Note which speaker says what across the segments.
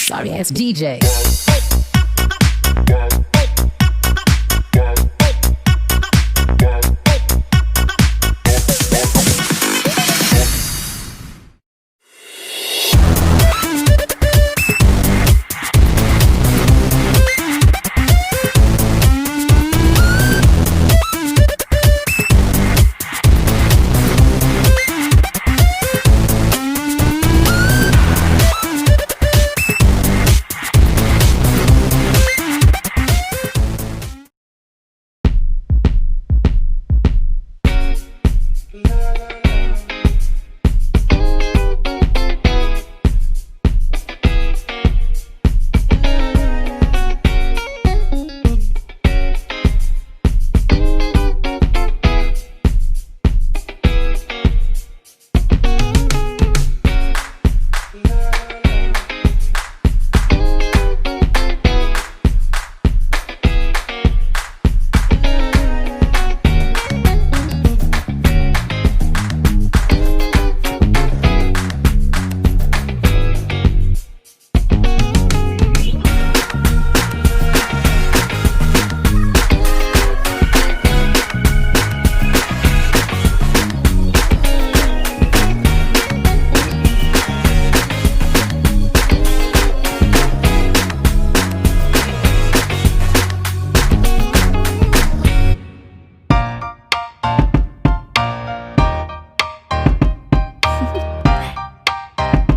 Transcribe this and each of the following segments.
Speaker 1: sorry ass DJ.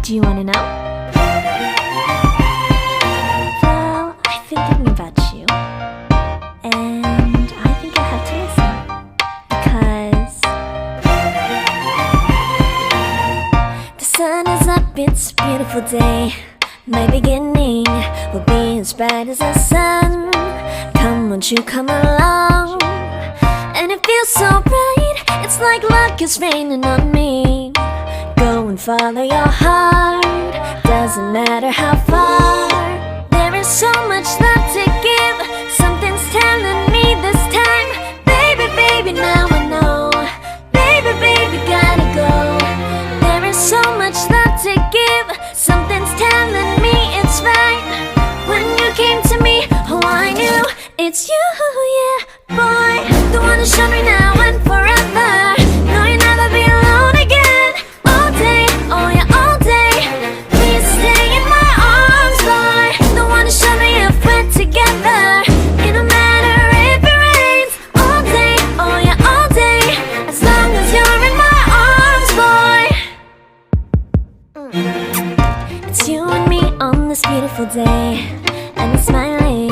Speaker 2: Do you want to know? Well, I've been thinking about you, and I think I have to listen, because the sun is up, it's a beautiful day. My beginning will be as bright as the sun. Come, won't you come along? And it feels so bright, it's like luck is raining on me. Go and follow your heart, doesn't matter how far. There is so much love to give, something's telling me this time. Baby, baby, now I know. Baby, baby, gotta go. There is so much love to give, something's telling me it's right. When you came to me, oh I knew it's you, yeah, boy. The one who showed me now and forever. No, you'll never be alone again. Oh yeah, all day. Please stay in my arms, boy. The one who showed me if we're together. It don't matter if it rains. All day, oh yeah, all day. As long as you're in my arms, boy. It's you and me on this beautiful day, and it's smiling,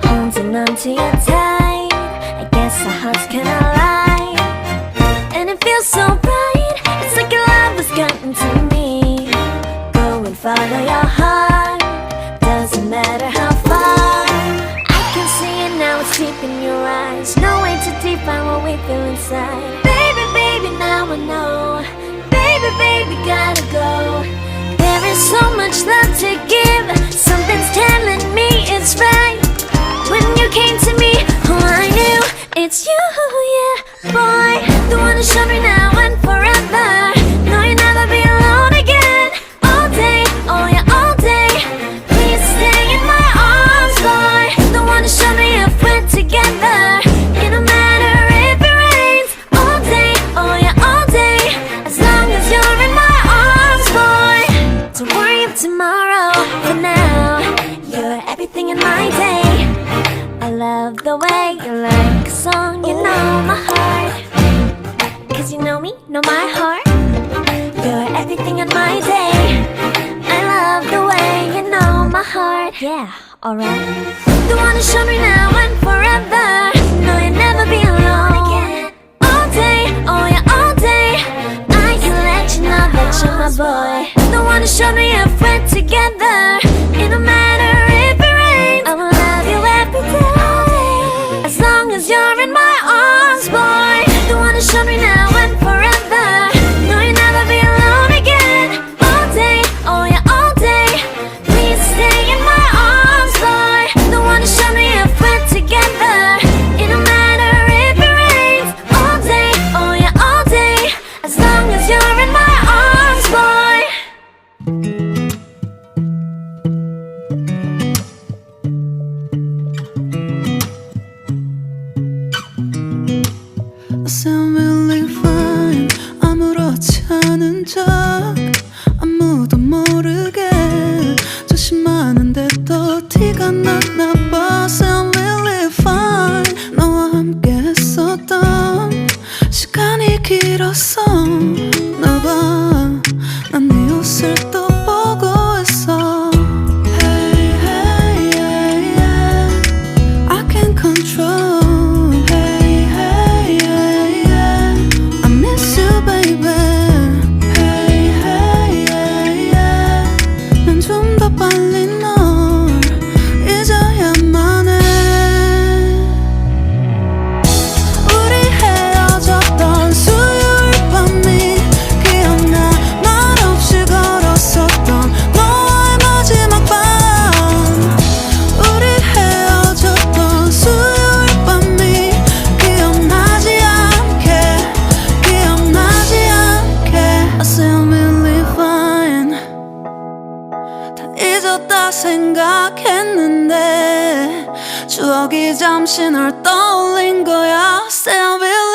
Speaker 2: holding on to you tight. I guess our hearts can align, and it feels so bright. It's like your love has gotten to me. Go and follow your heart, doesn't matter how far. I can see it now, it's deep in your eyes. No way to define what we feel inside. Baby, baby, now I know. Baby, baby, gotta go. There is so much love to give, something's telling me it's right. When you came to me, oh I knew it's you, yeah, boy. The one who showed me now and forever. No, you'll never be alone again. All day, oh yeah, all day. Please stay in my arms, boy. The one who showed me if we're together. It don't matter if it rains. All day, oh yeah, all day. As long as you're in my arms, boy. Don't worry of tomorrow. For now, you're everything in my day. I love the way you like a song, you know my heart. Cause you know me, know my heart. You're everything in my day. I love the way you know my heart. Yeah, alright. The one who showed me now and forever. No, you'll never be alone again. All day, oh yeah, all day. I can let you know that you're my boy. The one who showed me if we're together. It don't matter if it rains. I will love you every day. As long as you're in my arms, boy. The one who showed me now and forever. No, you'll never be alone again. All day, oh yeah, all day. Please stay in my arms, boy. The one who showed me if we're together. It don't matter if it rains. All day, oh yeah, all day. As long as you're in my arms, boy.
Speaker 1: 그곳을 또 보고 있어. Hey, hey, yeah, yeah. I can't control. Hey, hey, yeah, yeah. I miss you, baby. Hey, hey, yeah, yeah. 난 좀 더 빨리 널 잊어야만 해. 우리 헤어졌던 수요일 밤이 기억나. 말없이 걸었었던 너와의 마지막 밤. 우리 헤어졌던 수요일 밤이 기억나지 않게, 기억나지 않게. I say I'm really fine. 다 잊었다 생각했는데 추억이 잠시 널 떠올린 거야. Say I'm really